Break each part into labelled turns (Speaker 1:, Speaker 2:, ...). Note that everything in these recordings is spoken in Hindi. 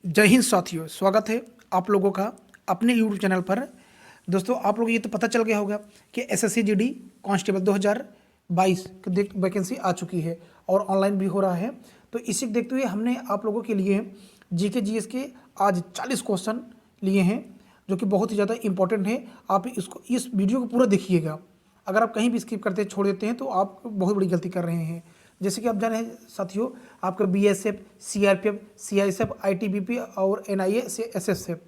Speaker 1: जय हिंद साथियों, स्वागत है आप लोगों का अपने यूट्यूब चैनल पर। दोस्तों, आप लोग ये तो पता चल गया होगा कि एसएससी जीडी कांस्टेबल 2022 की वैकेंसी आ चुकी है और ऑनलाइन भी हो रहा है। तो इसी को देखते हुए हमने आप लोगों के लिए जीके जीएस के आज 40 क्वेश्चन लिए हैं, जो कि बहुत ही ज़्यादा इंपॉर्टेंट है। आप इस वीडियो को पूरा देखिएगा। अगर आप कहीं भी स्किप करते छोड़ देते हैं तो आप बहुत बड़ी गलती कर रहे हैं। जैसे कि आप जाने हैं साथियों, आपका बीएसएफ, सीआरपीएफ, सीआईएसएफ, आईटीबीपी और एनआईए से एसएसएफ,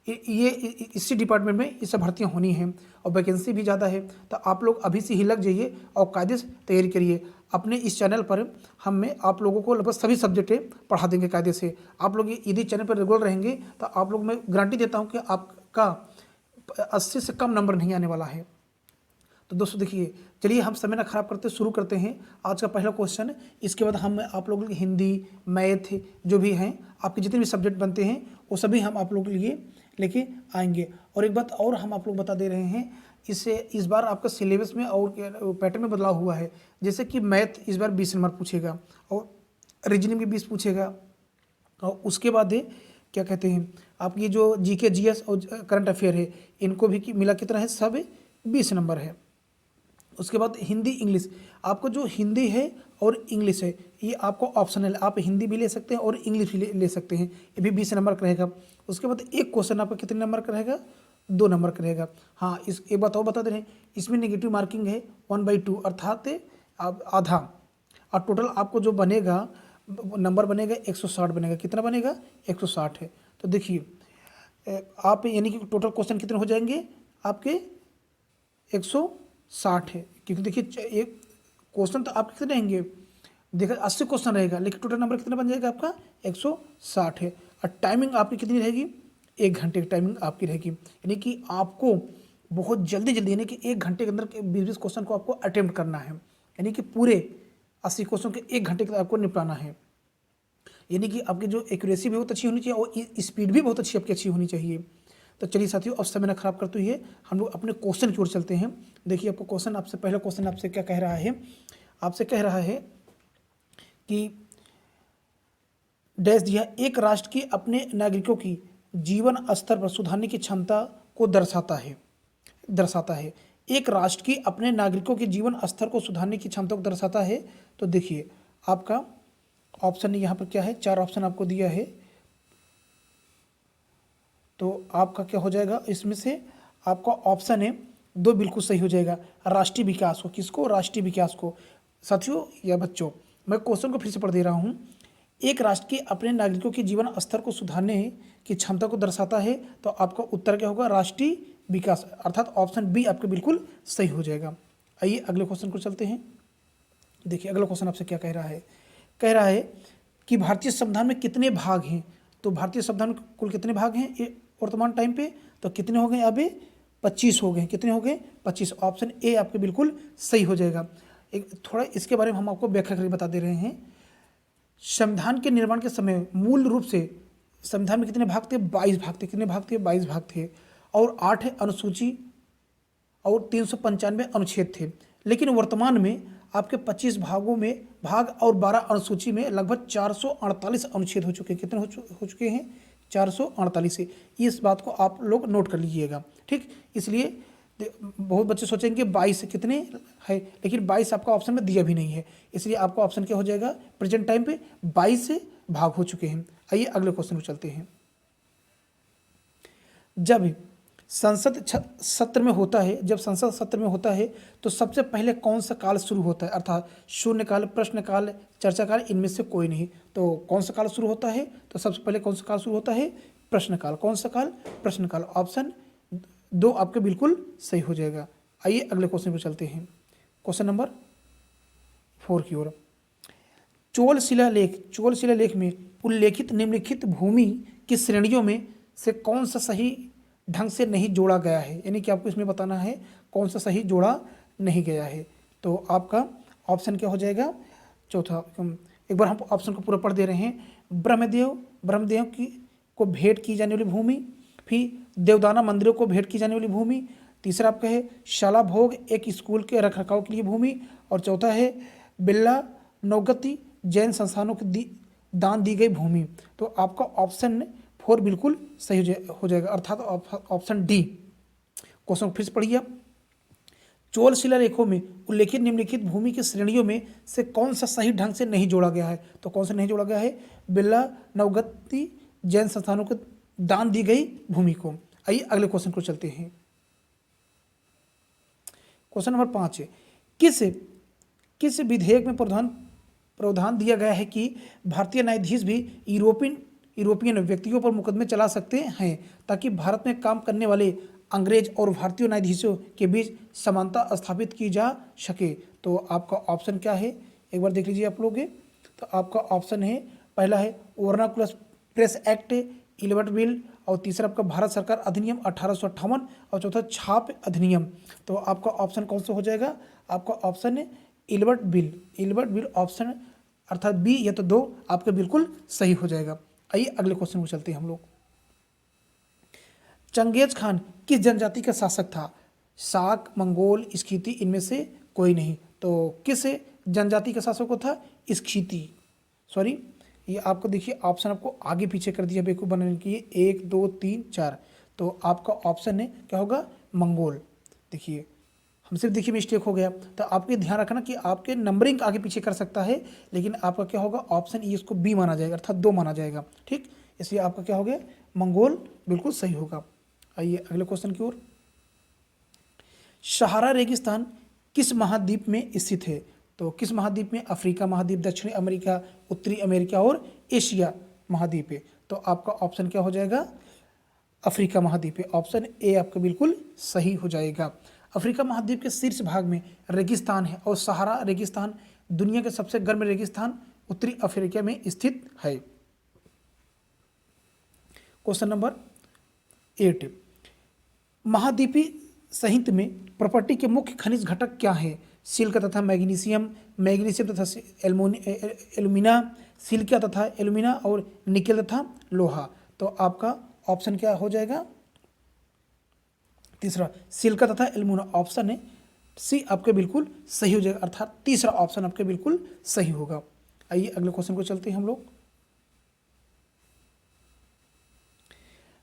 Speaker 1: ये इसी डिपार्टमेंट में ये सब भर्तियाँ होनी हैं और वैकेंसी भी ज़्यादा है। तो आप लोग अभी से ही लग जाइए और कायदे से तैयारी करिए। अपने इस चैनल पर हमें आप लोगों को लगभग सभी सब्जेक्टें पढ़ा देंगे कायदे से। आप लोग यदि चैनल पर रेगुलर रहेंगे तो आप लोग, मैं गारंटी देता हूँ कि आपका 80 से कम नंबर नहीं आने वाला है। तो दोस्तों देखिए, चलिए हम समय ना खराब करते शुरू करते हैं आज का पहला क्वेश्चन। इसके बाद हम आप लोगों की हिंदी, मैथ जो भी हैं, आपके जितने भी सब्जेक्ट बनते हैं वो सभी हम आप लोगों के लिए लेके आएंगे। और एक बात और हम आप लोग बता दे रहे हैं, इससे इस बार आपका सिलेबस में और पैटर्न में बदलाव हुआ है। जैसे कि मैथ इस बार 20 नंबर पूछेगा और रीजनिंग भी 20 पूछेगा। और उसके बाद क्या कहते हैं, आपकी जो जीके जीएस और करंट अफेयर है, इनको भी मिला कितना है, सब 20 नंबर है। उसके बाद हिंदी इंग्लिश, आपको जो हिंदी है और इंग्लिश है ये आपको ऑप्शनल, आप हिंदी भी ले सकते हैं और इंग्लिश भी ले सकते हैं, ये भी 20 नंबर का रहेगा। उसके बाद एक क्वेश्चन आपका कितने नंबर का रहेगा, 2 नंबर का रहेगा। हाँ, इस एक बात और बता दे रहे हैं, इसमें नेगेटिव मार्किंग है 1/2 अर्थात आधा। और टोटल आपको जो बनेगा नंबर बनेगा 160 बनेगा। कितना बनेगा, 160 है। तो देखिए आप यानी कि टोटल क्वेश्चन कितने हो जाएंगे आपके, 160 है। क्योंकि देखिए एक क्वेश्चन तो आप कितने रहेंगे, देखिए 80 क्वेश्चन रहेगा, लेकिन टोटल नंबर कितना बन जाएगा आपका, 160 है। और टाइमिंग आपकी कितनी रहेगी, 1 घंटे की टाइमिंग आपकी रहेगी। यानी कि आपको बहुत जल्दी जल्दी, यानी कि 1 घंटे के अंदर 20 क्वेश्चन को आपको अटेम्प्ट करना है। यानी कि पूरे 80 क्वेश्चन के 1 घंटे के अंदर आपको निपटाना है। यानी कि आपकी जो एक्यूरेसी भी बहुत अच्छी होनी चाहिए और स्पीड भी बहुत अच्छी आपकी अच्छी होनी चाहिए। तो चलिए साथियों, अब समय ना खराब करते हुए हम लोग अपने क्वेश्चन की ओर चलते हैं। देखिए आपको क्वेश्चन, आपसे पहला क्वेश्चन आपसे क्या कह रहा है, आपसे कह रहा है कि डैश दिया, एक राष्ट्र की अपने नागरिकों की जीवन स्तर पर सुधारने की क्षमता को दर्शाता है। एक राष्ट्र की अपने नागरिकों के जीवन स्तर को सुधारने की क्षमता को दर्शाता है। तो देखिए आपका ऑप्शन यहाँ पर क्या है, 4 ऑप्शन आपको दिया है। तो आपका क्या हो जाएगा, इसमें से आपका ऑप्शन है 2 बिल्कुल सही हो जाएगा। राष्ट्रीय विकास को, किसको, राष्ट्रीय विकास को। साथियों या बच्चों, मैं क्वेश्चन को फिर से पढ़ दे रहा हूँ। एक राष्ट्र के अपने नागरिकों के जीवन स्तर को सुधारने की क्षमता को दर्शाता है। तो आपका उत्तर क्या होगा, राष्ट्रीय विकास, अर्थात ऑप्शन बी आपका बिल्कुल सही हो जाएगा। आइए अगले क्वेश्चन को चलते हैं। देखिए अगला क्वेश्चन आपसे क्या कह रहा है, कह रहा है कि भारतीय संविधान में कितने भाग हैं। तो भारतीय संविधान में कुल कितने भाग हैं ये वर्तमान टाइम पे, तो कितने हो गए, अभी 25 हो गए। कितने हो गए, 25। ऑप्शन ए आपके बिल्कुल सही हो जाएगा। एक थोड़ा इसके बारे में हम आपको व्याख्या करके बता दे रहे हैं। संविधान के निर्माण के समय मूल रूप से संविधान में कितने भाग थे, 22 भाग थे। कितने भाग थे, 22 भाग थे। और 8 अनुसूची और 395 अनुच्छेद थे। लेकिन वर्तमान में आपके 25 भागों में भाग और 12 अनुसूची में लगभग 448 अनुच्छेद हो चुके हैं। कितने हो चुके हैं, 448 से। इस बात को आप लोग नोट कर लीजिएगा, ठीक। इसलिए बहुत बच्चे सोचेंगे 22 कितने है, लेकिन 22 आपका ऑप्शन में दिया भी नहीं है। इसलिए आपका ऑप्शन क्या हो जाएगा, प्रेजेंट टाइम पे 22 भाग हो चुके हैं। आइए अगले क्वेश्चन को चलते हैं। जब संसद सत्र में होता है तो सबसे पहले कौन सा काल शुरू होता है, अर्थात शून्यकाल, प्रश्नकाल, चर्चाकाल, इनमें से कोई नहीं। तो कौन सा काल शुरू होता है, तो सबसे पहले कौन सा काल शुरू होता है, प्रश्नकाल। कौन सा काल, प्रश्नकाल। ऑप्शन 2 आपके बिल्कुल सही हो जाएगा। आइए अगले क्वेश्चन पर चलते हैं, क्वेश्चन नंबर 4 की ओर। चोल शिलालेख में उल्लेखित निम्नलिखित भूमि की श्रेणियों में से कौन सा सही ढंग से नहीं जोड़ा गया है। यानी कि आपको इसमें बताना है कौन सा सही जोड़ा नहीं गया है। तो आपका ऑप्शन क्या हो जाएगा, चौथा। एक बार हम ऑप्शन को पूरा पढ़ दे रहे हैं। ब्रह्मदेव की को भेंट की जाने वाली भूमि, फिर देवदाना मंदिरों को भेंट की जाने वाली भूमि, तीसरा आपका है शाला भोग एक स्कूल के रखरखाव के लिए भूमि, और चौथा है बिल्ला नौगति जैन संस्थानों को दान दी गई भूमि। तो आपका ऑप्शन 4 बिल्कुल सही हो जाएगा, अर्थात ऑप्शन डी। क्वेश्चन फिर से पढ़िए आप। चोल शिलालेखों में उल्लेखित निम्नलिखित भूमि की श्रेणियों में से कौन सा सही ढंग से नहीं जोड़ा गया है? तो कौन सा नहीं जोड़ा गया है? बिरला नवगति जैन संस्थानों को दान दी गई भूमि को। आइए अगले क्वेश्चन को चलते हैं। क्वेश्चन नंबर 5 है, किस विधेयक में प्रावधान दिया गया है कि भारतीय न्यायाधीश भी यूरोपियन व्यक्तियों पर मुकदमे चला सकते हैं, ताकि भारत में काम करने वाले अंग्रेज और भारतीय न्यायाधीशों के बीच समानता स्थापित की जा सके? तो आपका ऑप्शन क्या है, एक बार देख लीजिए आप लोग। तो आपका ऑप्शन है, पहला है vernacular press act, Ilbert bill, और तीसरा आपका भारत सरकार अधिनियम 1858, और चौथा छाप अधिनियम। तो आपका ऑप्शन कौन सा हो जाएगा? आपका ऑप्शन है इल्बर्ट बिल ऑप्शन, अर्थात बी या तो 2 आपका बिल्कुल सही हो जाएगा। आइए अगले क्वेश्चन को चलते हैं हम लोग। चंगेज खान किस जनजाति का शासक था? साक, मंगोल, स्खीती, इनमें से कोई नहीं। तो किस जनजाति का शासक था? स्खीती। सॉरी, ये आपको देखिए ऑप्शन आपको आगे पीछे कर दिया बेवकूफ़ बनाने के लिए, 1 2 3 4। तो आपका ऑप्शन है क्या होगा? मंगोल। देखिए हमसे देखिए मिस्टेक हो गया, तो आपको ध्यान रखना कि आपके नंबरिंग आगे पीछे कर सकता है, लेकिन आपका क्या होगा? ऑप्शन ई, इसको बी माना जाएगा, अर्थात 2 माना जाएगा। ठीक, इसलिए आपका क्या हो गया? मंगोल बिल्कुल सही होगा। आइए अगले क्वेश्चन की ओर। सहारा रेगिस्तान किस महाद्वीप में स्थित है? तो किस महाद्वीप में? अफ्रीका महाद्वीप, दक्षिणी अमेरिका, उत्तरी अमेरिका और एशिया महाद्वीप है। तो आपका ऑप्शन क्या हो जाएगा? अफ्रीका महाद्वीप है। ऑप्शन ए आपका बिल्कुल सही हो जाएगा। अफ्रीका महाद्वीप के शीर्ष भाग में रेगिस्तान है, और सहारा रेगिस्तान दुनिया के सबसे गर्म रेगिस्तान उत्तरी अफ्रीका में स्थित है। क्वेश्चन नंबर 8, महाद्वीपीय संहिता में प्रॉपर्टी के मुख्य खनिज घटक क्या है? सिल्क तथा मैग्नीशियम तथा एल्यूमिना, सिलिका तथा एल्यूमिना, और निकेल तथा लोहा। तो आपका ऑप्शन क्या हो जाएगा? तीसरा, सिलिका तथा एल्यूमिना। ऑप्शन है सी आपके बिल्कुल सही हो जाएगा, अर्थात तीसरा ऑप्शन आपके बिल्कुल सही होगा। आइए अगले क्वेश्चन को चलते हैं हम लोग।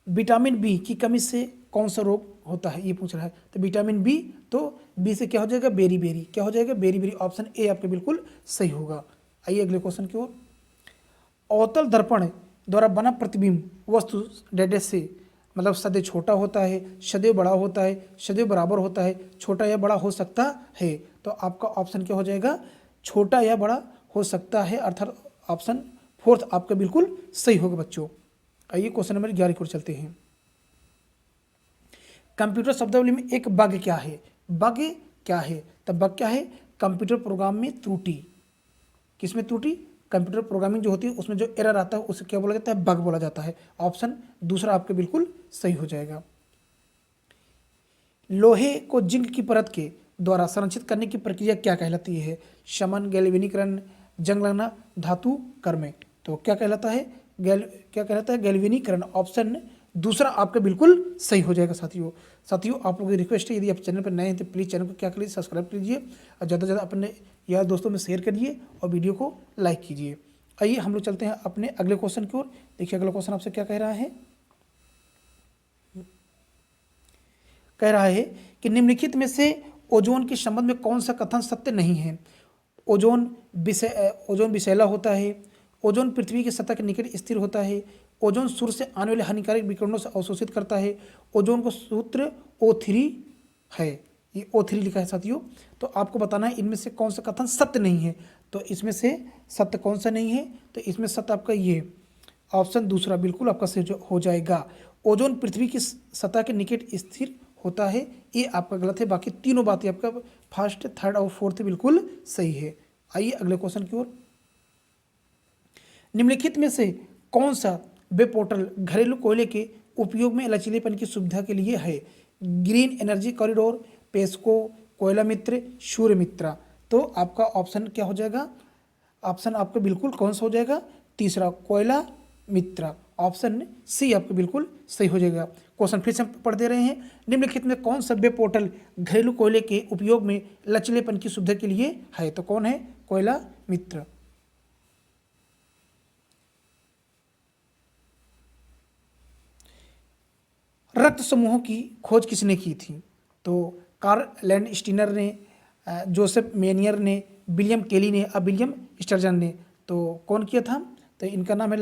Speaker 1: विटामिन बी की कमी से कौन सा रोग होता है, ये पूछ रहा है। तो विटामिन बी, तो बी से क्या हो जाएगा? बेरी। क्या हो जाएगा? बेरी। ऑप्शन ए आपके बिल्कुल सही होगा। आइए अगले क्वेश्चन की ओर। अवतल दर्पण द्वारा बना प्रतिबिंब वस्तु डेडे से, मतलब सदैव छोटा होता है, सदैव बड़ा होता है, सदैव बराबर होता है, छोटा या बड़ा हो सकता है। तो आपका ऑप्शन क्या हो जाएगा? छोटा या बड़ा हो सकता है, अर्थात ऑप्शन 4 आपका बिल्कुल सही होगा बच्चों। आइए क्वेश्चन नंबर 11 की ओर चलते हैं। कंप्यूटर शब्दावली में एक बग क्या है? बग क्या है? तो बग क्या है? कंप्यूटर प्रोग्राम में त्रुटि। किसमें त्रुटि? कंप्यूटर प्रोग्रामिंग जो होती है उसमें जो एरर आता है उसे क्या बोला जाता है? बग बोला जाता है। ऑप्शन दूसरा आपके बिल्कुल सही हो जाएगा। लोहे को जिंक की परत के द्वारा संरक्षित करने की प्रक्रिया क्या कहलाती है? शमन, गैल्वेनीकरण, जंग लगना, धातु कर्म। तो क्या कहलाता है? गैल्वेनीकरण। ऑप्शन दूसरा आपका बिल्कुल सही हो जाएगा। साथियों आप लोगों की रिक्वेस्ट है, यदि आप चैनल पर नए हैं तो प्लीज़ चैनल को क्या करिए? सब्सक्राइब कीजिए, और ज़्यादा से ज़्यादा अपने यार दोस्तों में शेयर करिए, और वीडियो को लाइक कीजिए। आइए हम लोग चलते हैं अपने अगले क्वेश्चन की ओर। देखिए अगला क्वेश्चन आपसे क्या कह रहा है? कह रहा है कि निम्नलिखित में से ओजोन के संबंध में कौन सा कथन सत्य नहीं है? ओजोन विषैला होता है, ओजोन पृथ्वी की सतह के निकट स्थिर होता है, ओजोन सूर्य से आने वाले हानिकारक विकिरणों से अवशोषित करता है, ओजोन का सूत्र O3 है। ये O3 लिखा है साथियों। तो आपको बताना है इनमें से कौन सा कथन सत्य नहीं है। तो इसमें से सत्य कौन सा नहीं है? तो इसमें सत्य आपका ये ऑप्शन दूसरा बिल्कुल आपका सही हो जाएगा। ओजोन पृथ्वी की सतह के निकट स्थिर होता है, ये आपका गलत है। बाकी तीनों बातें आपका फर्स्ट, थर्ड और फोर्थ बिल्कुल सही है। आइए अगले क्वेश्चन की ओर। निम्नलिखित में से कौन सा वेब पोर्टल घरेलू कोयले के उपयोग में लचीलेपन की सुविधा के लिए है? ग्रीन एनर्जी कॉरिडोर, पेस्को, कोयला मित्र, सूर्य मित्रा। तो आपका ऑप्शन क्या हो जाएगा? ऑप्शन आपका बिल्कुल कौन सा हो जाएगा? तीसरा, कोयला मित्रा। ऑप्शन सी आपका बिल्कुल सही हो जाएगा। क्वेश्चन फिर से पढ़ दे रहे हैं। निम्नलिखित में कौन सा वेब पोर्टल घरेलू कोयले के उपयोग में लचीलेपन की सुविधा के लिए है? तो कौन है? कोयला मित्र। रक्त समूहों की खोज किसने की थी? तो कार्ल लैंडस्टीनर ने, जोसेफ मेनियर ने, विलियम केली ने और विलियम स्टर्जन ने। तो कौन किया था? तो इनका नाम है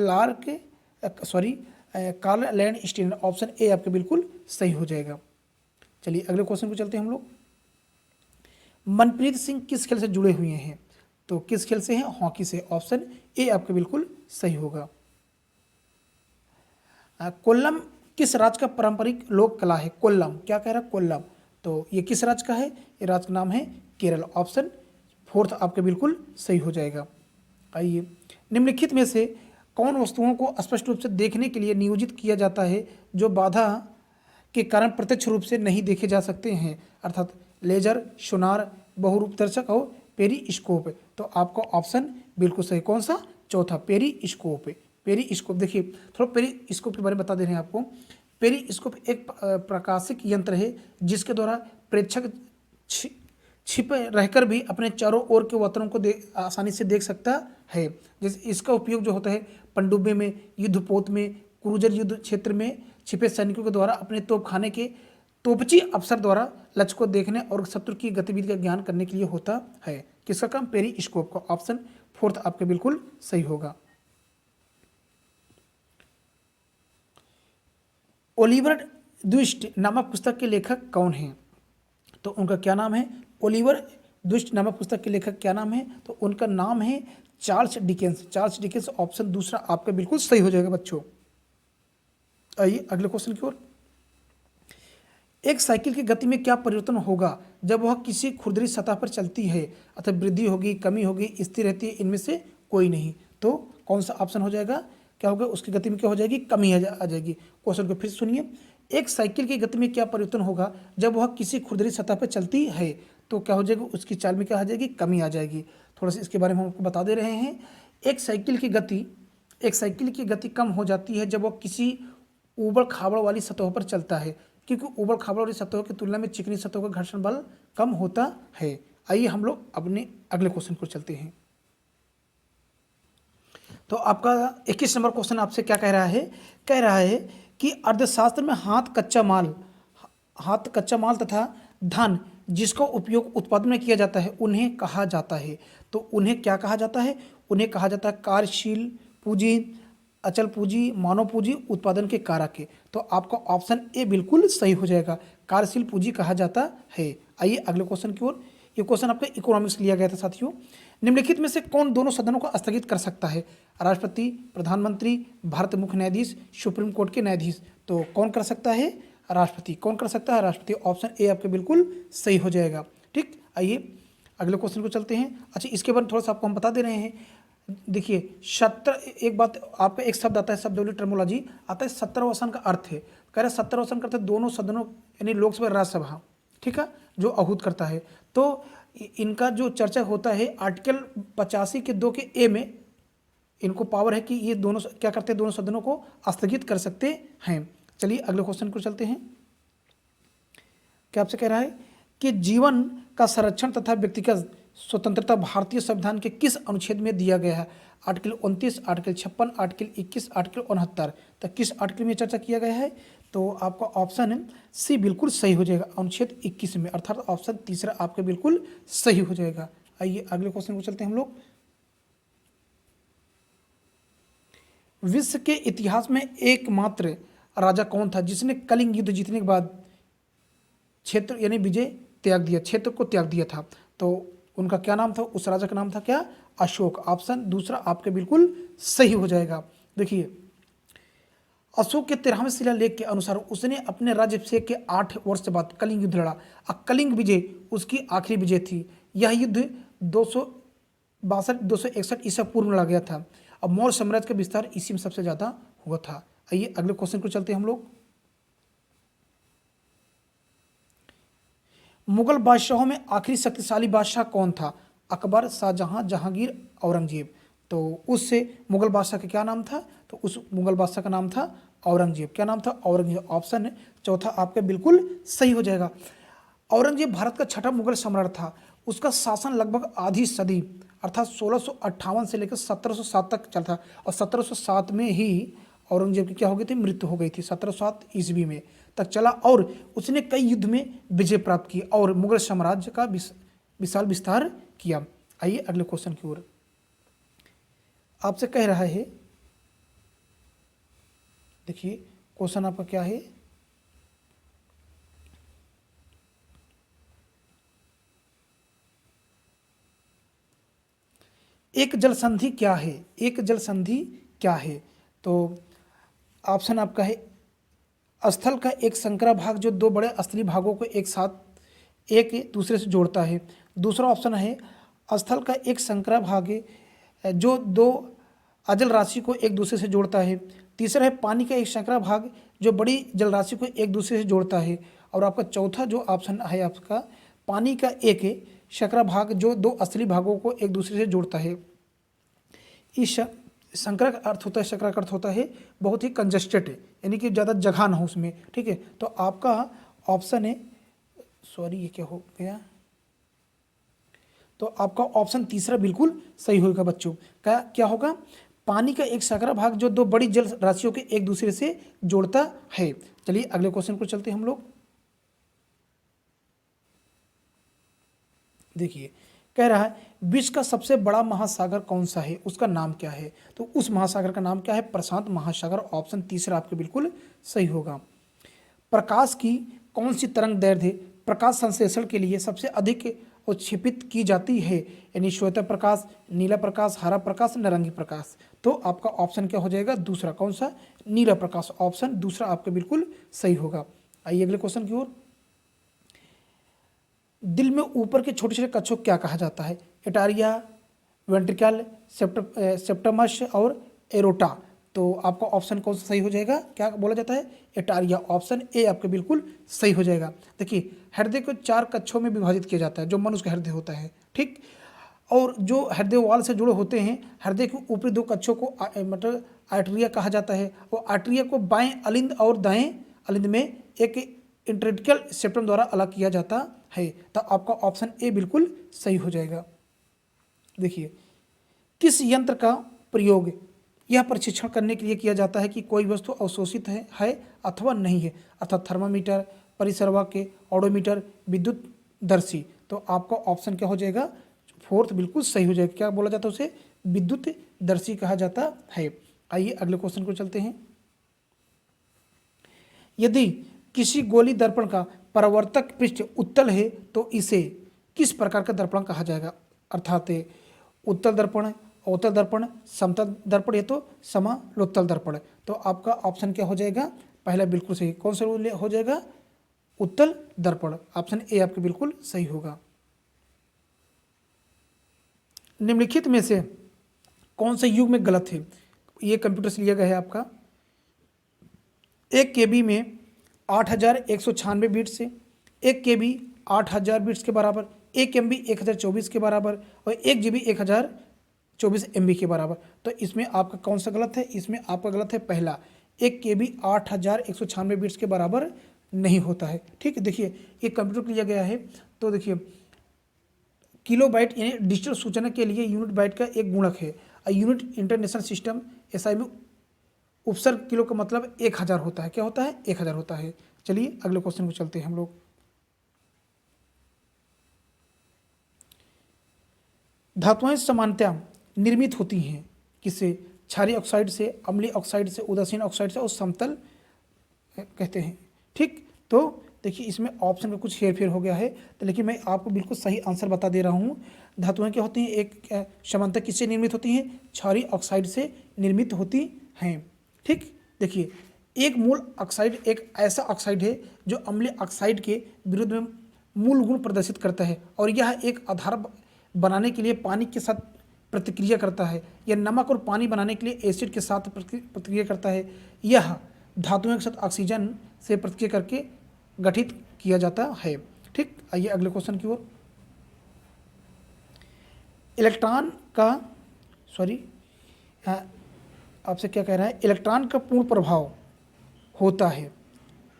Speaker 1: कार्ल लैंडस्टीनर। ऑप्शन ए आपके बिल्कुल सही हो जाएगा। चलिए अगले क्वेश्चन को चलते हैं हम लोग। मनप्रीत सिंह किस खेल से जुड़े हुए हैं? तो किस खेल से हैं? हॉकी से। ऑप्शन ए आपके बिल्कुल सही होगा। कोल्लम किस राज्य का पारंपरिक लोक कला है? कोल्लम, क्या कह रहा है? कोल्लम। तो ये किस राज्य का है? ये राज्य का नाम है केरल। ऑप्शन फोर्थ आपके बिल्कुल सही हो जाएगा। आइए, निम्नलिखित में से कौन वस्तुओं को स्पष्ट रूप से देखने के लिए नियोजित किया जाता है जो बाधा के कारण प्रत्यक्ष रूप से नहीं देखे जा सकते हैं? अर्थात लेजर, सोनार, बहुरूपदर्शक और पेरिस्कोप। तो आपका ऑप्शन बिल्कुल सही। कौन सा? चौथा, पेरिस्कोप। पेरिस्कोप, देखिए थोड़ा पेरिस्कोप के बारे में बता दे रहे हैं आपको। पेरिस्कोप एक प्रकाशिक यंत्र है जिसके द्वारा प्रेक्षक छिपे रहकर भी अपने चारों ओर के वातावरण को आसानी से देख सकता है। जैसे इसका उपयोग जो होता है पनडुब्बी में, युद्धपोत में, क्रूजर युद्ध क्षेत्र में छिपे सैनिकों के द्वारा अपने तोपखाने के तोपची अफसर द्वारा लक्ष्य को देखने और शत्रु की गतिविधि का ज्ञान करने के लिए होता है। किसका काम? पेरिस्कोप का। ऑप्शन फोर्थ आपके बिल्कुल सही होगा। ओलिवर ट्विस्ट नामक पुस्तक के लेखक कौन हैं? तो उनका क्या नाम है? ओलिवर ट्विस्ट नामक पुस्तक के लेखक क्या नाम है? तो उनका नाम है Charles Dickens. Charles Dickens. Option दूसरा आपका बिल्कुल सही हो जाएगा बच्चों। आइए अगले क्वेश्चन की ओर। एक साइकिल की गति में क्या परिवर्तन होगा जब वह किसी खुरदरी सतह पर चलती है? अर्थात वृद्धि होगी, कमी होगी, स्थिर रहती है, इनमें से कोई नहीं। तो कौन सा ऑप्शन हो जाएगा? क्या होगा? उसकी गति में क्या हो जाएगी? कमी आ जाएगी। क्वेश्चन को फिर सुनिए। एक साइकिल की गति में क्या परिवर्तन होगा जब वह किसी खुरदरी सतह पर चलती है? तो क्या हो जाएगा? उसकी चाल में क्या आ जाएगी? कमी आ जाएगी। थोड़ा सा इसके बारे में हम आपको बता दे रहे हैं। एक साइकिल की गति कम हो जाती है जब वह किसी ऊबड़ खाबड़ वाली सतहों पर चलता है, क्योंकि ऊबड़ खाबड़ वाली सतहों की तुलना में चिकनी सतहों का घर्षण बल कम होता है। आइए हम लोग अपने अगले क्वेश्चन पर चलते हैं। तो आपका 21 नंबर क्वेश्चन आपसे क्या कह रहा है? कह रहा है कि अर्थशास्त्र में हाथ कच्चा माल तथा धन जिसका उपयोग उत्पादन में किया जाता है उन्हें कहा जाता है। तो उन्हें क्या कहा जाता है? उन्हें कहा जाता है कार्यशील पूंजी, अचल पूंजी, मानव पूंजी, उत्पादन के कारक है। तो आपका ऑप्शन ए बिल्कुल सही हो जाएगा। कार्यशील पूंजी कहा जाता है। आइए अगले क्वेश्चन की ओर। ये क्वेश्चन आपका इकोनॉमिक्स लिया गया था साथियों। निम्नलिखित में से कौन दोनों सदनों को स्थगित कर सकता है? राष्ट्रपति, प्रधानमंत्री, भारत मुख्य न्यायाधीश, सुप्रीम कोर्ट के न्यायाधीश। तो कौन कर सकता है? राष्ट्रपति। कौन कर सकता है? राष्ट्रपति। ऑप्शन ए आपके बिल्कुल सही हो जाएगा। ठीक, आइए अगले क्वेश्चन को चलते हैं। अच्छा, इसके बाद थोड़ा सा आपको हम बता दे रहे हैं। देखिए एक बात, आपका एक शब्द आता है, शब्द टर्मोलॉजी आता है 17 का अर्थ है। कह रहे 17 का अर्थ है दोनों सदनों, यानी लोकसभा राज्यसभा, ठीक है, जो आहूत करता है। तो इनका जो चर्चा होता है आर्टिकल 85 के 2 के ए में इनको पावर है कि ये दोनों क्या करते हैं? दोनों सदनों को स्थगित कर सकते हैं। चलिए अगले क्वेश्चन को चलते हैं। क्या आपसे कह रहा है कि जीवन का संरक्षण तथा व्यक्तिगत स्वतंत्रता भारतीय संविधान के किस अनुच्छेद में दिया गया है? Article 29, article 56, article 21, article 69। तो किस आर्टिकल में चर्चा किया गया है? तो आपका ऑप्शन सी बिल्कुल सही हो जाएगा, अनुच्छेद 21 में, अर्थात ऑप्शन तीसरा आपका बिल्कुल सही हो जाएगा। आइए अगले क्वेश्चन को चलते हैं हम लोग। विश्व के इतिहास में एकमात्र राजा कौन था जिसने कलिंग युद्ध जीतने के बाद क्षेत्र यानी विजय त्याग दिया, क्षेत्र को त्याग दिया था? तो उनका क्या नाम था? उस राजा का नाम था क्या? अशोक। ऑप्शन दूसरा आपके बिल्कुल सही हो जाएगा। देखिए अशोक के 13वें शिलालेख के अनुसार उसने अपने राज्याभिषेक के 8 वर्ष बाद कलिंग युद्ध लड़ा और कलिंग विजय उसकी आखिरी विजय थी। यह युद्ध 261 ईसा पूर्व में लड़ा गया था। अब मौर्य साम्राज्य का विस्तार इसी में सबसे ज्यादा हुआ था। आइए अगले क्वेश्चन को चलते हैं हम लोग। मुगल बादशाहों में आखिरी शक्तिशाली बादशाह कौन था? अकबर, शाहजहां, जहांगीर, औरंगजेब। तो उससे मुगल बादशाह का क्या नाम था? तो उस मुगल बादशाह का नाम था औरंगजेब। क्या नाम था? औरंगजेब। ऑप्शन चौथा आपका बिल्कुल सही हो जाएगा। औरंगजेब भारत का छठा मुगल सम्राट था। उसका शासन लगभग आधी सदी अर्थात 1658 से लेकर 1707 तक चला था और 1707 में ही औरंगजेब की क्या हो गई थी, मृत्यु हो गई थी 1707 ईस्वी में तक चला और उसने कई युद्ध में विजय प्राप्त की और मुगल साम्राज्य का विशाल विस्तार किया। आइए अगले क्वेश्चन की ओर। आपसे कह रहा है, देखिए क्वेश्चन आपका क्या है, एक जल संधि क्या है, एक जल संधि क्या है। तो ऑप्शन आपका है स्थल का एक संकरा भाग जो दो बड़े स्थलीय भागों को एक साथ एक दूसरे से जोड़ता है। दूसरा ऑप्शन है स्थल का एक संकरा भाग जो दो अजल राशि को एक दूसरे से जोड़ता है। तीसरा है पानी का एक संकरा भाग जो बड़ी जल राशि को एक दूसरे से जोड़ता है। और आपका चौथा जो ऑप्शन है आपका पानी का एक संकरा भाग जो दो स्थलीय भागों को एक दूसरे से जोड़ता है। इस संकरा का अर्थ होता है, संकरा का अर्थ होता है बहुत ही कंजस्टेड है, यानी कि ज़्यादा जगह ना हो उसमें, ठीक है। तो आपका ऑप्शन है, सॉरी ये क्या हो गया, तो आपका ऑप्शन तीसरा बिल्कुल सही होगा बच्चों। क्या क्या होगा, पानी का एक संकरा भाग जो दो बड़ी जल राशियों के एक दूसरे से जोड़ता है। चलिए अगले क्वेश्चन पर चलते हैं हम लोग। देखिए कह रहा है विश्व का सबसे बड़ा महासागर कौन सा है, उसका नाम क्या है। तो उस महासागर का नाम क्या है, प्रशांत महासागर। ऑप्शन तीसरा आपके बिल्कुल सही होगा। प्रकाश की कौन सी तरंग दैर्ध्य प्रकाश संश्लेषण के लिए सबसे अधिक उत्क्षेपित की जाती है, यानी श्वेत प्रकाश, नीला प्रकाश, हरा प्रकाश, नारंगी प्रकाश। तो आपका ऑप्शन क्या हो जाएगा, दूसरा, कौन सा, नीला प्रकाश। ऑप्शन दूसरा आपका बिल्कुल सही होगा। आइए अगले क्वेश्चन की ओर। दिल में ऊपर के छोटे छोटे कच्छों क्या कहा जाता है, एटारिया, वेंट्रिकल, सेप्टमस और एरोटा। तो आपका ऑप्शन कौन सा सही हो जाएगा, क्या बोला जाता है, एटारिया। ऑप्शन ए आपके बिल्कुल सही हो जाएगा। देखिए हृदय को 4 कक्षों में विभाजित किया जाता है, जो मनुष्य का हृदय होता है, ठीक। और जो हृदय वाल से जुड़े होते हैं, हृदय के ऊपरी 2 कक्षों को मतलब आर्टरिया कहा जाता है। वो आर्टरिया को बाएं अलिंद और दाएं अलिंद में एक इंट्रेटिकल सेप्टम द्वारा अलग किया जाता है। तो आपका ऑप्शन ए बिल्कुल सही हो जाएगा। देखिए किस यंत्र का प्रयोग यह परीक्षण करने के लिए किया जाता है कि कोई वस्तु अवशोषित है अथवा नहीं है, अर्थात थर्मामीटर, परिसरवा के, ऑडोमीटर, विद्युत दर्शी। तो आपका ऑप्शन क्या हो जाएगा, फोर्थ बिल्कुल सही हो जाएगा। क्या बोला जाता है उसे, विद्युत दर्शी कहा जाता है। आइए अगले क्वेश्चन को चलते हैं। यदि किसी गोली दर्पण का परावर्तक पृष्ठ उत्तल है तो इसे किस प्रकार का दर्पण कहा जाएगा, अर्थात उत्तल दर्पण, अवतल दर्पण, समतल दर्पण, या तो समालोत्तल दर्पण। तो आपका ऑप्शन क्या हो जाएगा, पहला बिल्कुल सही, कौन सा हो जाएगा, उत्तल दर्पण। ऑप्शन ए आपके बिल्कुल सही होगा। निम्नलिखित में से कौन से युग में गलत है, ये कंप्यूटर से लिया गया है आपका। 1 KB में 8196 बीट्स से, 1 KB 8000 बीट्स के बराबर, 1 MB 1024 के बराबर और 1 GB 1024 MB के बराबर। तो इसमें आपका कौन सा गलत है, इसमें आपका गलत है पहला, 1 KB 8196 बीट्स के बराबर नहीं होता है, ठीक है। देखिए ये कंप्यूटर लिया गया है, तो देखिए किलो बाइट यानी डिजिटल सूचना के लिए यूनिट बाइट का एक गुणक है। यूनिट इंटरनेशनल सिस्टम SI में उपसर्ग किलो का मतलब 1000 होता है, क्या होता है, 1000 होता है। चलिए अगले क्वेश्चन को चलते हैं हम लोग। धातुएं सामान्यतः निर्मित होती हैं किससे, क्षारीय ऑक्साइड से, अम्लीय ऑक्साइड से, उदासीन ऑक्साइड से और समतल कहते हैं, ठीक। तो देखिए इसमें ऑप्शन में कुछ हेरफेर हो गया है, तो लेकिन मैं आपको बिल्कुल सही आंसर बता दे रहा हूँ। धातुएं क्या होती हैं, एक सामान्यतः किससे निर्मित होती हैं, क्षारीय ऑक्साइड से निर्मित होती हैं, ठीक। देखिए एक मूल ऑक्साइड एक ऐसा ऑक्साइड है जो अम्लीय ऑक्साइड के विरुद्ध में मूल गुण प्रदर्शित करता है और यह एक आधार बनाने के लिए पानी के साथ प्रतिक्रिया करता है। यह नमक और पानी बनाने के लिए एसिड के साथ प्रतिक्रिया करता है। यह धातुओं के साथ ऑक्सीजन से प्रतिक्रिया करके गठित किया जाता है, ठीक। आइए अगले क्वेश्चन की ओर। इलेक्ट्रॉन का आपसे क्या कह रहा है, इलेक्ट्रॉन का पूर्ण प्रभाव होता है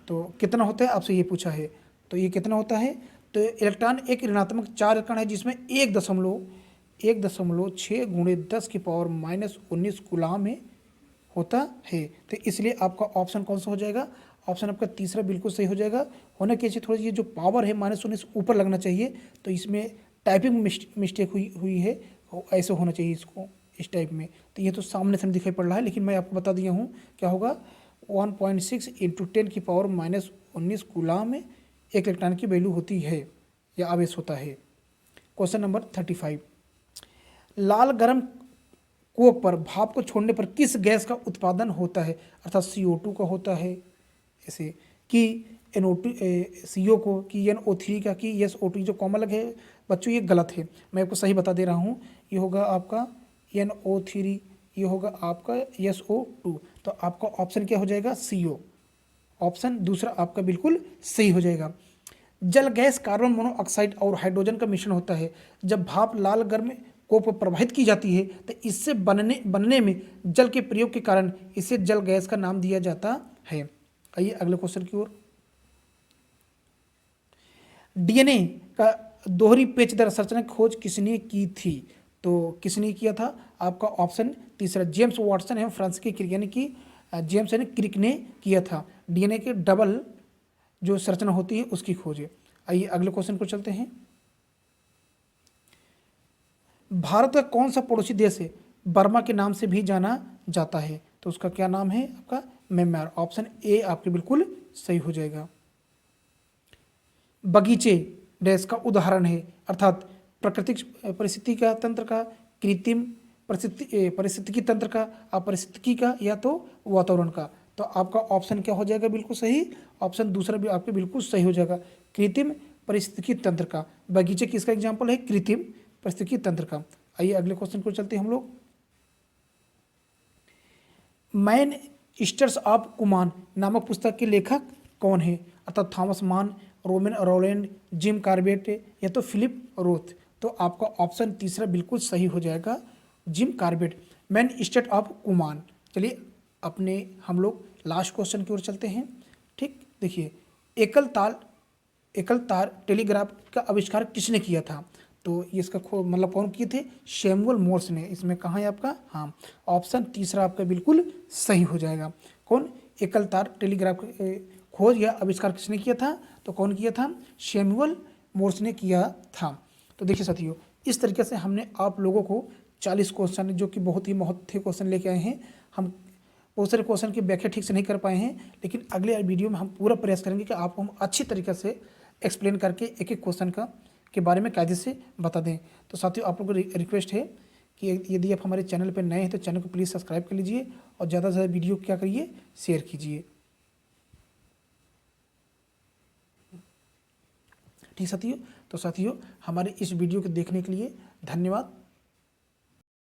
Speaker 1: तो कितना होता है, आपसे ये पूछा है। तो ये कितना होता है, तो इलेक्ट्रॉन एक ऋणात्मक चार्ज कण है जिसमें 1.6 × 10⁻⁻⁹ कूलाम में होता है। तो इसलिए आपका ऑप्शन कौन सा हो जाएगा, ऑप्शन आपका तीसरा बिल्कुल सही हो जाएगा। होना कैसे, थोड़ी ये जो पावर है -19 ऊपर लगना चाहिए, तो इसमें टाइपिंग मिस्टेक हुई है, ऐसे होना चाहिए इसको इस टाइप में। तो ये तो सामने से दिखाई पड़ रहा है, लेकिन मैं आपको बता दिया हूँ क्या होगा, 1.6 × 10⁻⁻19 कूलाम में एक इलेक्ट्रॉन की वैल्यू होती है या आवेश होता है। क्वेश्चन नंबर 35, लाल गर्म कोक पर भाप को छोड़ने पर किस गैस का उत्पादन होता है, अर्थात CO2 का होता है ऐसे, कि NO2 CO को, कि NO3 का, कि SO2, जो कॉमन लग है बच्चों ये गलत है, मैं आपको सही बता दे रहा हूँ। ये होगा आपका NO3, ये होगा आपका SO2। तो आपका ऑप्शन क्या हो जाएगा, CO, ऑप्शन दूसरा आपका बिल्कुल सही हो जाएगा। जल गैस कार्बन मोनोऑक्साइड और हाइड्रोजन का मिश्रण होता है। जब भाप लाल गर्म कोक पर प्रवाहित की जाती है तो इससे बनने में जल के प्रयोग के कारण इसे जल गैस का नाम दिया जाता है। आइए अगले क्वेश्चन की ओर। DNA का दोहरी पेचदार संरचना की खोज किसने की थी, तो किसने किया था, आपका ऑप्शन तीसरा जेम्स वाटसन एवं फ्रांस के क्रिक, यानी कि जेम्स यानी क्रिक ने किया था। DNA के डबल जो संरचना होती है उसकी खोज है। आइए अगले क्वेश्चन पर चलते हैं। भारत का कौन सा पड़ोसी देश है बर्मा के नाम से भी जाना जाता है, तो उसका क्या नाम है आपका, म्यांमार, ऑप्शन ए आपके बिल्कुल सही हो जाएगा। बगीचे देश का उदाहरण है, अर्थात प्राकृतिक परिस्थिति का तंत्र का, कृत्रिम परिस्थितिकी तंत्र का, अपरिस्थितिकी का, या तो वातावरण का। तो आपका ऑप्शन क्या हो जाएगा बिल्कुल सही, ऑप्शन दूसरा भी आपके बिल्कुल सही हो जाएगा, कृत्रिम परिस्थितिकी तंत्र का। बगीचे किसका एग्जाम्पल है, कृत्रिम परिस्थितिकी तंत्र का। आइए अगले क्वेश्चन को चलते हैं हम लोग। मैन ईस्टर्स ऑफ कुमान नामक पुस्तक के लेखक कौन है, अर्थात थॉमस मान, रोमन रोलैंड, जिम कार्बेट, या तो फिलिप रोथ। तो आपका ऑप्शन तीसरा बिल्कुल सही हो जाएगा, Jim Corbett, man eaters of Kumaon. चलिए अपने हम लोग लास्ट क्वेश्चन की ओर चलते हैं। ठीक, देखिए एकल तार टेलीग्राफ का आविष्कार किसने किया था, तो ये इसका मतलब कौन किए थे, सैमुअल मोर्स ने। इसमें कहाँ है आपका, हाँ, ऑप्शन तीसरा आपका बिल्कुल सही हो जाएगा। कौन, एकल तार टेलीग्राफ खोज या आविष्कार किसने किया था, तो कौन किया था, सैमुअल मोर्स ने किया था। तो देखिए साथियों, इस तरीके से हमने आप लोगों को 40 क्वेश्चन, जो कि बहुत ही महत्वपूर्ण क्वेश्चन लेके आए हैं। हम बहुत सारे क्वेश्चन की व्याख्या ठीक से नहीं कर पाए हैं, लेकिन अगले वीडियो में हम पूरा प्रयास करेंगे कि आपको हम अच्छी तरीके से एक्सप्लेन करके एक एक क्वेश्चन के बारे में कायदे से बता दें। तो साथियों, आप लोगों को रिक्वेस्ट है कि यदि आप हमारे चैनल पर नए हैं तो चैनल को प्लीज़ सब्सक्राइब कर लीजिए और ज़्यादा से ज़्यादा वीडियो क्या करिए, शेयर कीजिए। ठीक साथियों, तो साथियों हमारे इस वीडियो को देखने के लिए धन्यवाद।